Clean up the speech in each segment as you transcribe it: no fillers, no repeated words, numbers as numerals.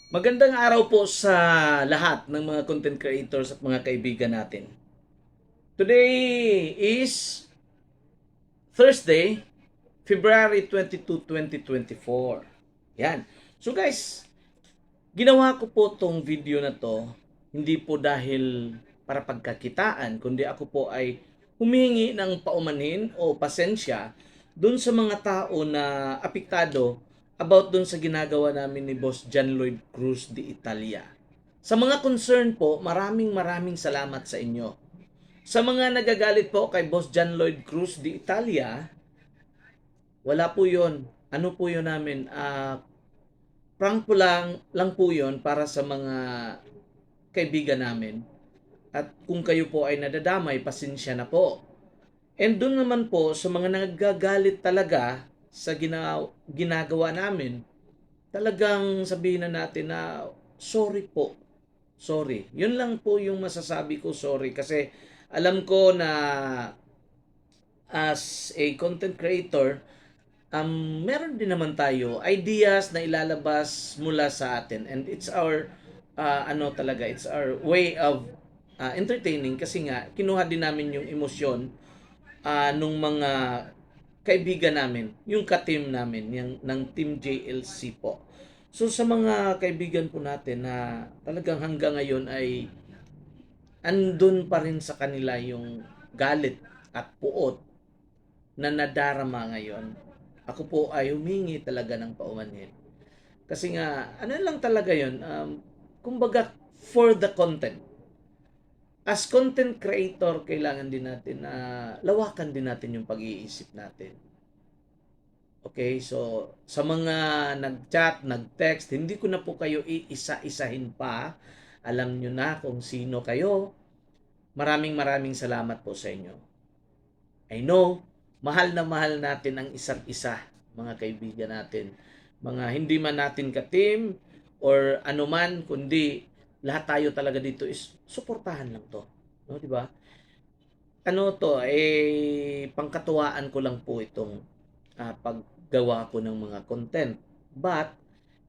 Magandang araw po sa lahat ng mga content creators at mga kaibigan natin. Today is Thursday, February 22, 2024. Yan. So guys, ginawa ko po tong video na to hindi po dahil para pagkakitaan, kundi ako po ay humingi ng paumanhin o pasensya dun sa mga tao na apektado about dun sa ginagawa namin ni Boss John Lloyd Cruz de Italia. Sa mga concern po, maraming salamat sa inyo. Sa mga nagagalit po kay Boss John Lloyd Cruz de Italia, wala po yon. Ano po yun namin? Prank po lang po yon para sa mga kaibigan namin. At kung kayo po ay nadadamay, pasensya na po. And doon naman po sa mga nagagalit talaga sa ginagawa namin, talagang sabihin na natin na sorry po. Sorry. Yun lang po yung masasabi ko, sorry. Kasi alam ko na as a content creator, meron din naman tayo ideas na ilalabas mula sa atin, and it's our it's our way of entertaining, kasi nga kinuha din namin yung emosyon nung mga kaibigan namin, yung ka-team namin, yung ng Team JLC po. So sa mga kaibigan po natin na talagang hanggang ngayon ay andun pa rin sa kanila yung galit at puot na nadarama ngayon, ako po ay humingi talaga ng paumanhin. Kasi nga, ano lang talaga yun, kumbaga, for the content. As content creator, kailangan din natin na lawakan din natin yung pag-iisip natin. Okay, so sa mga nag-chat, nag-text, hindi ko na po kayo iisa-isahin pa. Alam nyo na kung sino kayo. Maraming salamat po sa inyo. I know, mahal na mahal natin ang isa't isa, mga kaibigan natin. Mga hindi man natin ka-team or anuman, kundi lahat tayo talaga dito is suportahan lang to. No, di ba? Ano to, pangkatuwaan ko lang po itong paggawa ko ng mga content. But,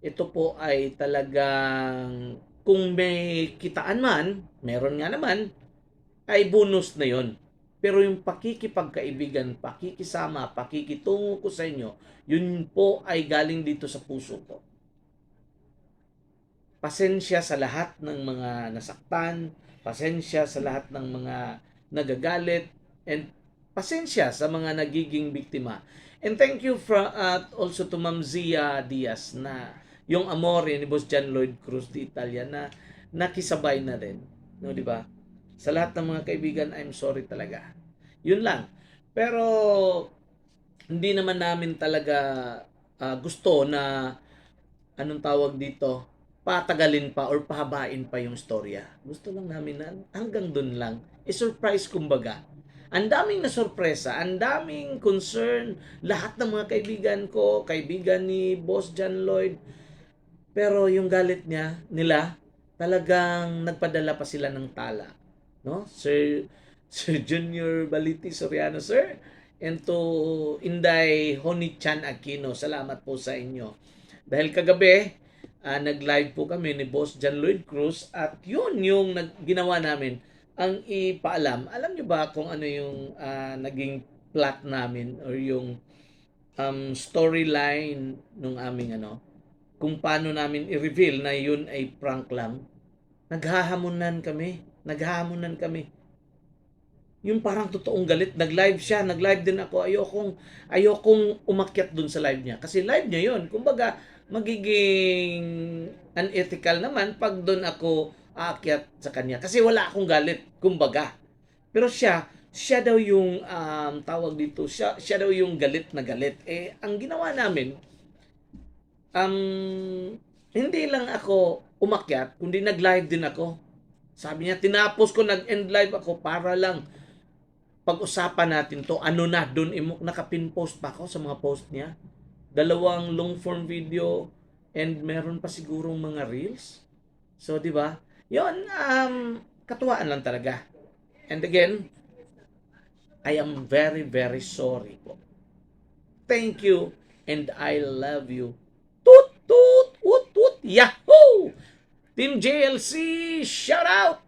ito po ay talagang, kung may kitaan man, meron nga naman, ay bonus na yon. Pero yung pakikipagkaibigan, pakikisama, pakikitungo ko sa inyo, yun po ay galing dito sa puso ko. Pasensya sa lahat ng mga nasaktan, pasensya sa lahat ng mga nagagalit, and pasensya sa mga nagiging biktima. And thank you also to Ma'am Zia Diaz na yung amore ni Boss John Lloyd Cruz de Italia na nakisabay na rin. No, di ba? Sa lahat ng mga kaibigan, I'm sorry talaga. Yun lang. Pero hindi naman namin talaga gusto na anong tawag dito, patagalin pa or pahabain pa yung storya. Gusto lang namin na hanggang dun lang. I-surprise kumbaga. Ang daming na sorpresa, ang daming concern, lahat ng mga kaibigan ko, kaibigan ni Boss John Lloyd. Pero yung galit nila, talagang nagpadala pa sila ng tala. No? Sir Junior Baliti Soriano, sir. And to Inday Honey-chan Aquino, salamat po sa inyo. Dahil kagabi, nag-live po kami ni Boss John Lloyd Cruz at yun yung ginawa namin. Ang ipaalam, alam nyo ba kung ano yung naging plot namin or yung storyline nung aming kung paano namin i-reveal na yun ay prank lang? Naghahamunan kami. Yung parang totoong galit, nag-live siya, nag-live din ako. Ayokong umakyat dun sa live niya. Kasi live niya yun. Kumbaga, magiging unethical naman pag dun ako aakyat sa kanya. Kasi wala akong galit, kumbaga. Pero siya daw yung tawag dito, siya daw yung galit na galit. Ang ginawa namin, hindi lang ako umakyat, kundi nag-live din ako. Sabi niya, tinapos ko, nag-end live ako para lang pag-usapan natin to. Ano na, doon nakapin-post pa ako sa mga post niya. 2 long form video and meron pa sigurong mga reels. So, di ba? Yun, katuwaan lang talaga. And again, I am very sorry po. Thank you and I love you. Toot, toot, woot, woot, yahoo! Team JLC, shout out!